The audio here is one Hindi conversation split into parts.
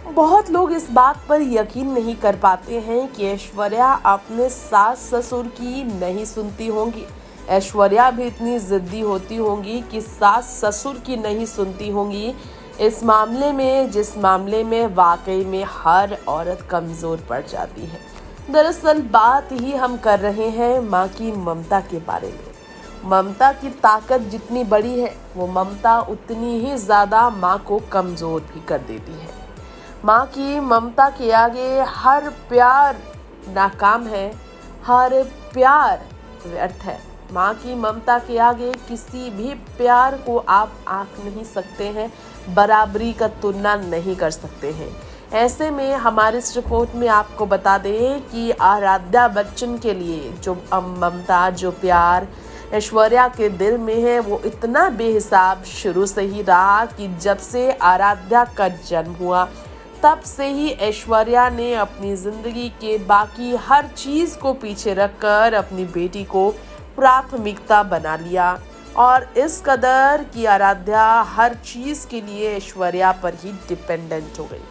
बहुत लोग इस बात पर यकीन नहीं कर पाते हैं कि ऐश्वर्या अपने सास ससुर की नहीं सुनती होंगी। ऐश्वर्या भी इतनी जिद्दी होती होंगी कि सास ससुर की नहीं सुनती होंगी, इस मामले में जिस मामले में वाकई में हर औरत कमज़ोर पड़ जाती है। दरअसल बात ही हम कर रहे हैं माँ की ममता के बारे में। ममता की ताकत जितनी बड़ी है, वो ममता उतनी ही ज़्यादा माँ को कमज़ोर भी कर देती है। माँ की ममता के आगे हर प्यार नाकाम है, हर प्यार व्यर्थ है। माँ की ममता के आगे किसी भी प्यार को आप आंक नहीं सकते हैं, बराबरी का तुलना नहीं कर सकते हैं। ऐसे में हमारे इस रिपोर्ट में आपको बता दें कि आराध्या बच्चन के लिए जो ममता, जो प्यार ऐश्वर्या के दिल में है, वो इतना बेहिसाब शुरू से ही रहा कि जब से आराध्या का जन्म हुआ तब से ही ऐश्वर्या ने अपनी जिंदगी के बाकी हर चीज को पीछे रखकर अपनी बेटी को प्राथमिकता बना लिया और इस कदर कि आराध्या हर चीज के लिए ऐश्वर्या पर ही डिपेंडेंट हो गई।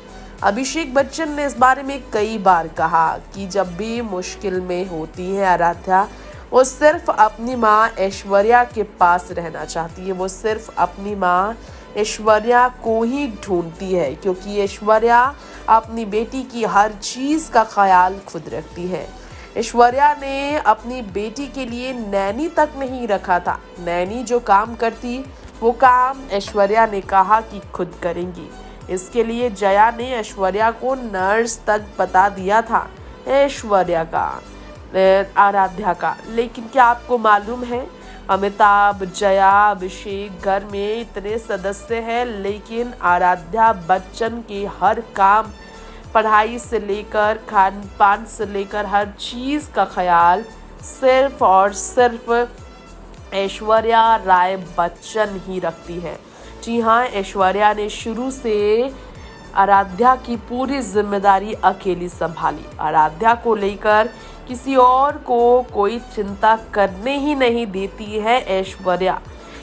अभिषेक बच्चन ने इस बारे में कई बार कहा कि जब भी मुश्किल में होती है आराध्या, वो सिर्फ अपनी माँ ऐश्वर्या के पास रहना चाहती है। वो सिर्फ अपनी माँ ऐश्वर्या को ही ढूंढती है, क्योंकि ऐश्वर्या अपनी बेटी की हर चीज़ का ख्याल खुद रखती है। ऐश्वर्या ने अपनी बेटी के लिए नैनी तक नहीं रखा था। नैनी जो काम करती, वो काम ऐश्वर्या ने कहा कि खुद करेंगी। इसके लिए जया ने ऐश्वर्या को नर्स तक बता दिया था, ऐश्वर्या का, आराध्या का। लेकिन क्या आपको मालूम है, अमिताभ, जया, अभिषेक घर में इतने सदस्य हैं, लेकिन आराध्या बच्चन के हर काम, पढ़ाई से लेकर खान पान से लेकर हर चीज़ का ख्याल सिर्फ और सिर्फ ऐश्वर्या राय बच्चन ही रखती है। जी हाँ, ऐश्वर्या ने शुरू से आराध्या की पूरी जिम्मेदारी अकेली संभाली। आराध्या को लेकर किसी और को कोई चिंता करने ही नहीं देती है ऐश्वर्या।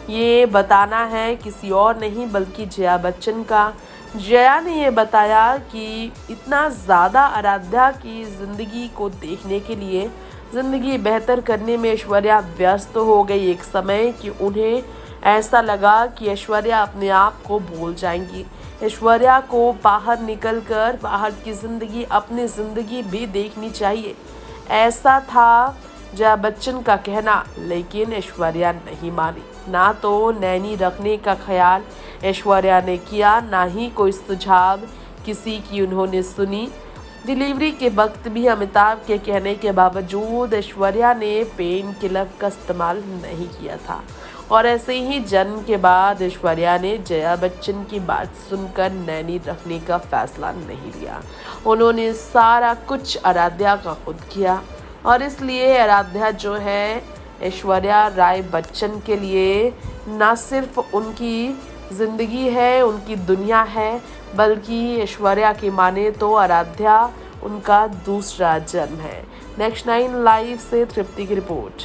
ये बताना है किसी और नहीं बल्कि जया बच्चन का। जया ने ये बताया कि इतना ज़्यादा आराध्या की ज़िंदगी को देखने के लिए, ज़िंदगी बेहतर करने में ऐश्वर्या व्यस्त हो गई एक समय कि उन्हें ऐसा लगा कि ऐश्वर्या अपने आप को भूल जाएंगी। ऐश्वर्या को बाहर निकलकर बाहर की ज़िंदगी, अपनी ज़िंदगी भी देखनी चाहिए, ऐसा था जया बच्चन का कहना। लेकिन ऐश्वर्या नहीं मानी। ना तो नैनी रखने का ख्याल ऐश्वर्या ने किया, ना ही कोई सुझाव किसी की उन्होंने सुनी। डिलीवरी के वक्त भी अमिताभ के कहने के बावजूद ऐश्वर्या ने पेन किलर का इस्तेमाल नहीं किया था। और ऐसे ही जन्म के बाद ऐश्वर्या ने जया बच्चन की बात सुनकर नैनी रखने का फैसला नहीं लिया। उन्होंने सारा कुछ आराध्या का खुद किया और इसलिए आराध्या जो है ऐश्वर्या राय बच्चन के लिए ना सिर्फ उनकी ज़िंदगी है, उनकी दुनिया है, बल्कि ऐश्वर्या की माने तो आराध्या उनका दूसरा जन्म है। नेक्स्ट 9 लाइव से तृप्ति की रिपोर्ट।